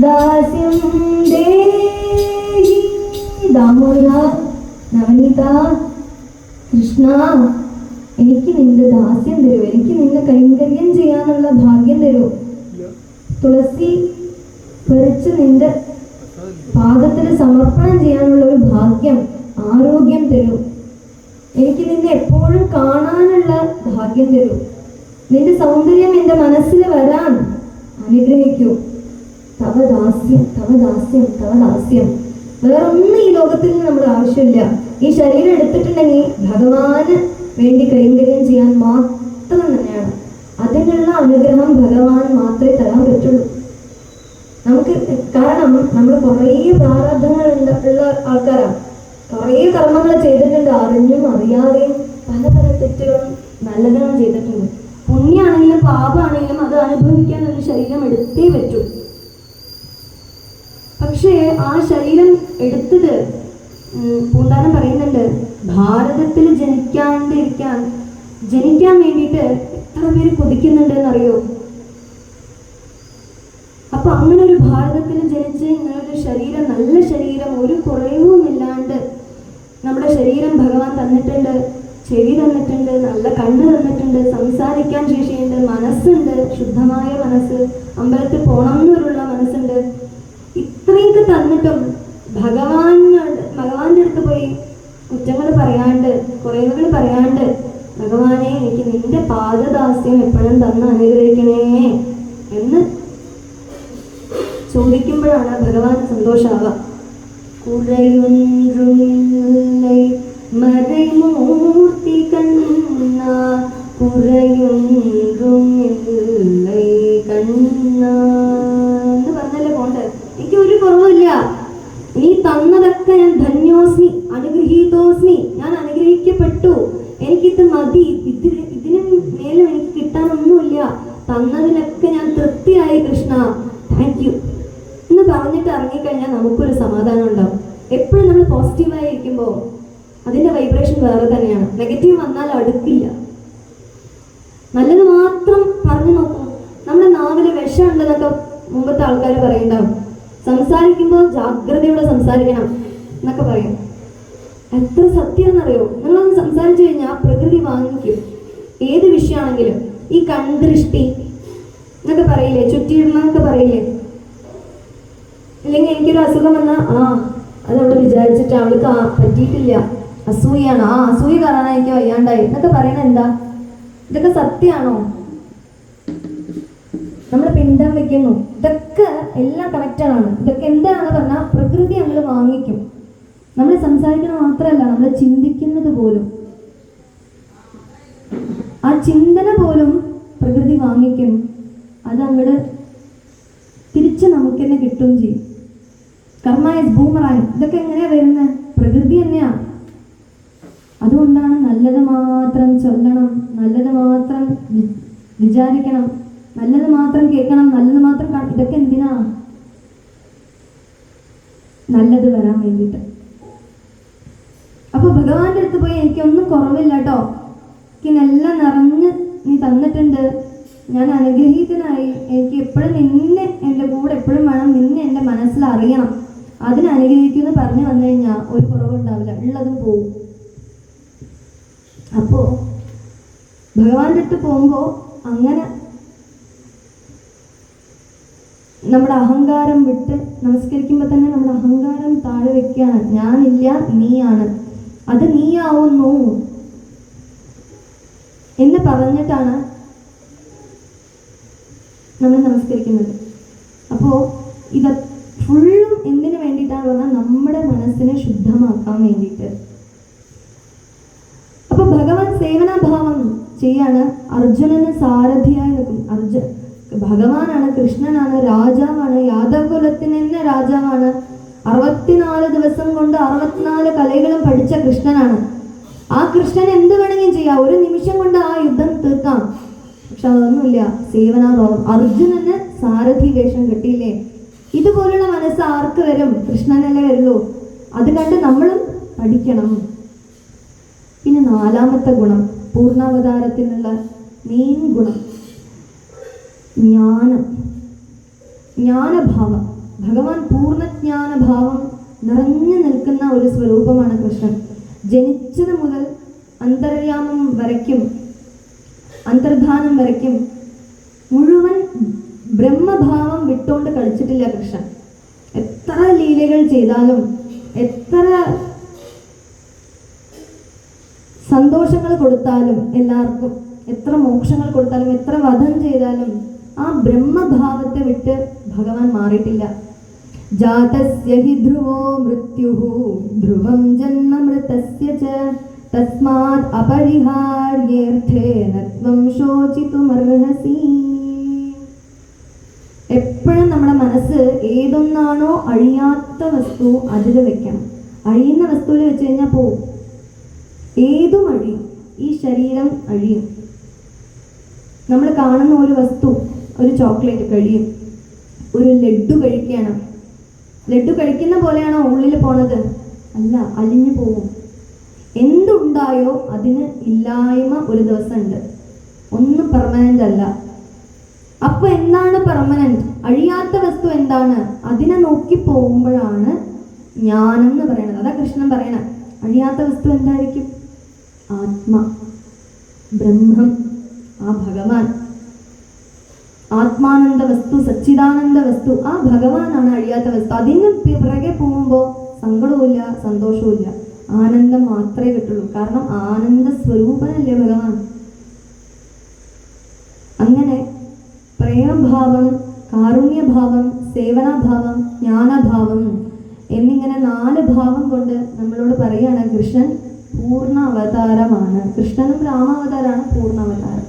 ദാസ്യം ദേഹി. ദാമോദര, നവനീത, കൃഷ്ണ, എനിക്ക് നിന്റെ ദാസ്യം തരൂ, എനിക്ക് നിന്റെ കൈങ്കര്യം ചെയ്യാനുള്ള ഭാഗ്യം തരൂ. തുളസി പറിച്ച് നിന്റെ പാദത്തിൽ സമർപ്പണം ചെയ്യാനുള്ള ഒരു ഭാഗ്യം, ആരോഗ്യം തരൂ. എനിക്ക് നിന്നെ എപ്പോഴും കാണാനുള്ള ഭാഗ്യം തരൂ. നിന്റെ സൗന്ദര്യം എൻ്റെ മനസ്സിൽ വരാൻ അനുഗ്രഹിക്കൂ. തവ ദാസ്യം, തവ ദാസ്യം, തവ ദാസ്യം. വേറൊന്നും ഈ ലോകത്തിൽ നിന്ന് നമ്മുടെ ആവശ്യമില്ല. ഈ ശരീരം എടുത്തിട്ടുണ്ടെങ്കിൽ ഭഗവാന് വേണ്ടി കൈങ്കര്യം ചെയ്യാൻ മാത്രം തന്നെയാണ്. അതിനുള്ള അനുഗ്രഹം ഭഗവാൻ മാത്രമേ തരാൻ പറ്റുള്ളൂ നമുക്ക്. കാരണം നമ്മൾ കുറേ പ്രാരബ്ധങ്ങൾ ഉള്ള ആൾക്കാരാണ്. കുറേ കർമ്മങ്ങൾ ചെയ്തിട്ടുണ്ട്, അറിഞ്ഞും അറിയാതെയും പല പല തെറ്റുകളും നല്ലതും ചെയ്തിട്ടുണ്ട്. പുണ്യാണെങ്കിലും പാപമാണെങ്കിലും അത് അനുഭവിക്കാൻ ഒരു ശരീരം എടുത്തേ പറ്റൂ. പക്ഷേ ആ ശരീരം എടുത്തത് പൂന്താനം പറയുന്നുണ്ട്, ഭാരതത്തിൽ ജനിക്കാൻ വേണ്ടിയിട്ട് എത്ര പേര് കൊതിക്കുന്നുണ്ട് എന്നറിയോ? അപ്പൊ അങ്ങനെ ഒരു ഭാരതത്തിൽ ജനിച്ച് ഇങ്ങനൊരു ശരീരം, നല്ല ശരീരം, ഒരു കുറവും ഇല്ലാണ്ട് നമ്മുടെ ശരീരം ഭഗവാൻ തന്നിട്ടുണ്ട്. ചെവി തന്നിട്ടുണ്ട്, നല്ല കണ്ണ് തന്നിട്ടുണ്ട്, സംസാരിക്കാൻ ശേഷിയുണ്ട്, മനസ്സുണ്ട്, ശുദ്ധമായ മനസ്സ്, അമ്പലത്തിൽ പോകണം എന്നുള്ള മനസ്സുണ്ട്. ഇത്രയൊക്കെ തന്നിട്ടും ഭഗവാന്റെ അടുത്ത് പോയി കുറ്റങ്ങൾ പറയാണ്ട്, കുറവുകൾ പറയാണ്ട്, ഭഗവാനെ എനിക്ക് നിന്റെ പാദദാസ്യം എപ്പോഴും തന്ന് അനുഗ്രഹിക്കണേ എന്ന് ചോദിക്കുമ്പോഴാണ് ഭഗവാൻ സന്തോഷാവുക. കുറയൊന്നുമില്ലേ മறைമൂർത്തി കണ്ണ, കുറയൊന്നുമില്ലേ കണ്ണ എന്ന് പറഞ്ഞല്ലേ പോണ്ട്. എനിക്ക് ഒരു കുറവില്ല. നീ തന്നതൊക്കെ ഞാൻ ധന്യോസ്മി, അനുഗ്രഹീതോസ്മി, ഞാൻ അനുഗ്രഹിക്കപ്പെട്ടു, എനിക്കിത് മതി, ഇതിന് മേലും എനിക്ക് കിട്ടാനൊന്നുമില്ല, തന്നതിനൊക്കെ ഞാൻ തൃപ്തിയായി കൃഷ്ണ, താങ്ക് യു എന്ന് പറഞ്ഞിട്ട് ഇറങ്ങിക്കഴിഞ്ഞാൽ നമുക്കൊരു സമാധാനം ഉണ്ടാവും. എപ്പോഴും നമ്മൾ പോസിറ്റീവായിരിക്കുമ്പോൾ അതിൻ്റെ വൈബ്രേഷൻ വേറെ തന്നെയാണ്. നെഗറ്റീവ് വന്നാൽ അടുക്കില്ല. നല്ലത് മാത്രം പറഞ്ഞു നോക്കും. നമ്മുടെ നാവിൽ വിഷമുണ്ടെന്നൊക്കെ മുമ്പത്തെ ആൾക്കാർ പറയുന്നുണ്ടാവും. സംസാരിക്കുമ്പോൾ ജാഗ്രതയോടെ സംസാരിക്കണം എന്നൊക്കെ പറയും. എത്ര സത്യമെന്നറിയോ? നിങ്ങളൊന്ന് സംസാരിച്ചു കഴിഞ്ഞാൽ പ്രകൃതി വാങ്ങിക്കും. ഏത് വിഷയമാണെങ്കിലും. ഈ കൺദൃഷ്ടി എന്നൊക്കെ പറയില്ലേ, ചുറ്റിയിടണമെന്നൊക്കെ പറയില്ലേ? ഇല്ലെങ്കിൽ എനിക്കൊരു അസുഖം വന്നാൽ അതവള് വിചാരിച്ചിട്ട് അവൾക്ക് പറ്റിയിട്ടില്ല, അസൂയാണ്, അസൂയ കാരണം എനിക്ക് വയ്യാണ്ടായി എന്നൊക്കെ പറയണ എന്താ? ഇതൊക്കെ സത്യമാണോ? നമ്മൾ പിണ്ടം വെക്കുന്നു, ഇതൊക്കെ എല്ലാം കണക്റ്റഡാണ്. ഇതൊക്കെ എന്താണെന്ന് പറഞ്ഞാൽ പ്രകൃതി നമ്മൾ വാങ്ങിക്കും. നമ്മൾ സംസാരിക്കുന്നത് മാത്രമല്ല, നമ്മൾ ചിന്തിക്കുന്നത് പോലും, ആ ചിന്തന പോലും പ്രകൃതി വാങ്ങിക്കും. അത് അങ്ങോട്ട് തിരിച്ച് നമുക്ക് തന്നെ കിട്ടുകയും ചെയ്യും. കർമ്മ ഈസ് ബൂമറാങ്. ഇതൊക്കെ എങ്ങനെയാ വരുന്നത്? പ്രകൃതി തന്നെയാണ്. അതുകൊണ്ടാണ് നല്ലത് മാത്രം ചൊല്ലണം, നല്ലത് മാത്രം വിചാരിക്കണം, നല്ലത് മാത്രം കേൾക്കണം, നല്ലത് മാത്രം ഇതൊക്കെ എന്തിനാ? നല്ലത് വരാൻ വേണ്ടിയിട്ട്. അപ്പൊ ഭഗവാന്റെ അടുത്ത് പോയി എനിക്കൊന്നും കുറവില്ല കേട്ടോ, എനിക്കെല്ലാം നിറഞ്ഞ് നീ തന്നിട്ടുണ്ട്, ഞാൻ അനുഗ്രഹീതനായി, എനിക്ക് എപ്പോഴും നിന്നെ എൻ്റെ കൂടെ എപ്പോഴും വേണം, നിന്നെ എൻ്റെ മനസ്സിൽ അറിയണം, അതിന് അനുഗ്രഹിക്കുമെന്ന് പറഞ്ഞു വന്നു കഴിഞ്ഞാൽ ഒരു കുറവുണ്ടാവില്ല, ഉള്ളതും പോവും. അപ്പോ ഭഗവാന്റെ അടുത്ത് പോകുമ്പോൾ അങ്ങനെ നമ്മുടെ അഹങ്കാരം വിട്ട് നമസ്കരിക്കുമ്പോൾ തന്നെ നമ്മുടെ അഹങ്കാരം താഴെ വെക്കുകയാണ്. ഞാനില്ല, നീയാണ്, അത് നീയാവുന്നു എന്ന് പറഞ്ഞിട്ടാണ് നമ്മൾ നമസ്കരിക്കുന്നത്. അപ്പോൾ ഇത് ഫുള്ളും എന്തിനു വേണ്ടിയിട്ടാണ് പറഞ്ഞാൽ നമ്മുടെ മനസ്സിനെ ശുദ്ധമാക്കാൻ വേണ്ടിയിട്ട്. അപ്പൊ ഭഗവാൻ സേവനാഭാവം ചെയ്യാണ്. അർജുനന് സാരഥിയായി നിൽക്കും. ഭഗവാനാണ്, കൃഷ്ണനാണ്, രാജാവാണ്, യാദവ കുലത്തിന് തന്നെ രാജാവാണ്. 64 ദിവസം കൊണ്ട് 64 കലകളും പഠിച്ച കൃഷ്ണനാണ്. ആ കൃഷ്ണൻ എന്ത് വേണമെങ്കിലും ചെയ്യാം, ഒരു നിമിഷം കൊണ്ട് ആ യുദ്ധം തീർക്കാം. പക്ഷെ അതൊന്നുമില്ല, സേവനാഭാവം. അർജുനന് സാരഥി വേഷം കിട്ടിയില്ലേ? ഇതുപോലുള്ള മനസ്സ് ആർക്ക് വരും? കൃഷ്ണനല്ലേ വരുള്ളൂ. അത് കണ്ട് നമ്മളും പഠിക്കണം. പിന്നെ 4ാമത്തെ ഗുണം, പൂർണ്ണാവതാരത്തിനുള്ള മെയിൻ ഗുണം ജ്ഞാനം, ജ്ഞാനഭാവം. ഭഗവാൻ പൂർണ്ണജ്ഞാനഭാവം നിറഞ്ഞു നിൽക്കുന്ന ഒരു സ്വരൂപമാണ് കൃഷ്ണൻ. ജനിച്ചത് മുതൽ അന്തര്യാമം വരയ്ക്കും, അന്തർധാനം വരയ്ക്കും മുഴുവൻ ബ്രഹ്മഭാവം വിട്ടുകൊണ്ട് കളിച്ചിട്ടില്ല കൃഷ്ണൻ. എത്ര ലീലകൾ ചെയ്താലും, എത്ര സന്തോഷങ്ങൾ കൊടുത്താലും എല്ലാവർക്കും, എത്ര മോക്ഷങ്ങൾ കൊടുത്താലും, എത്ര വധം ചെയ്താലും ആ ബ്രഹ്മഭാവത്തെ വിട്ട് ഭഗവാൻ മാറിയിട്ടില്ല. ജാതസ്യ ഹി ധ്രുവോ മൃത്യുഃ ധ്രുവം ജന്മ മൃതസ്യ ച തസ്മാത് അപരിഹാര്യേർത്ഥേന ത്വം ശോചിതുമർഹസി. എപ്പോഴും നമ്മുടെ മനസ്സ് ഏതൊന്നാണോ അഴിയാത്ത വസ്തു അതിൽ വെക്കണം. അഴിയുന്ന വസ്തുവിൽ വെച്ച് കഴിഞ്ഞാൽ പോവും. ഏതും അഴിയും, ഈ ശരീരം അഴിയും. നമ്മൾ കാണുന്ന ഒരു വസ്തു, ഒരു ചോക്ലേറ്റ് കഴിയും, ഒരു ലഡ്ഡു കഴിക്കുകയാണ്. ലഡ്ഡു കഴിക്കുന്ന പോലെയാണോ ഉള്ളിൽ പോണത്? അല്ല, അലിഞ്ഞു പോവും. എന്തുണ്ടായോ അതിന് ഇല്ലായ്മ ഒരു ദിവസം ഉണ്ട്. ഒന്നും പെർമനന്റ് അല്ല. അപ്പൊ എന്താണ് പെർമനന്റ്? അഴിയാത്ത വസ്തു എന്താണ്? അതിനെ നോക്കി പോകുമ്പോഴാണ് ജ്ഞാനം എന്ന് പറയുന്നത്. അതാ കൃഷ്ണൻ പറയണ. അഴിയാത്ത വസ്തു എന്തായിരിക്കും? ആത്മ, ബ്രഹ്മം, ആ ഭഗവാൻ. ആത്മാനന്ദ വസ്തു, സച്ചിദാനന്ദ വസ്തു, ആ ഭഗവാനാണ് അഴിയാത്ത വസ്തു. അതിന് പിറകെ പോകുമ്പോൾ സങ്കടവുമില്ല, സന്തോഷവുമില്ല, ആനന്ദം മാത്രമേ കിട്ടുള്ളൂ. കാരണം ആനന്ദ സ്വരൂപനല്ലേ ഭഗവാൻ. അങ്ങനെ പ്രേമഭാവം, കാരുണ്യഭാവം, സേവനാഭാവം, ജ്ഞാനഭാവം എന്നിങ്ങനെ 4 ഭാവം കൊണ്ട് നമ്മളോട് പറയുകയാണ് കൃഷ്ണൻ പൂർണ്ണ അവതാരമാണ്. കൃഷ്ണനും രാമാവതാരമാണ് പൂർണ്ണ അവതാരം.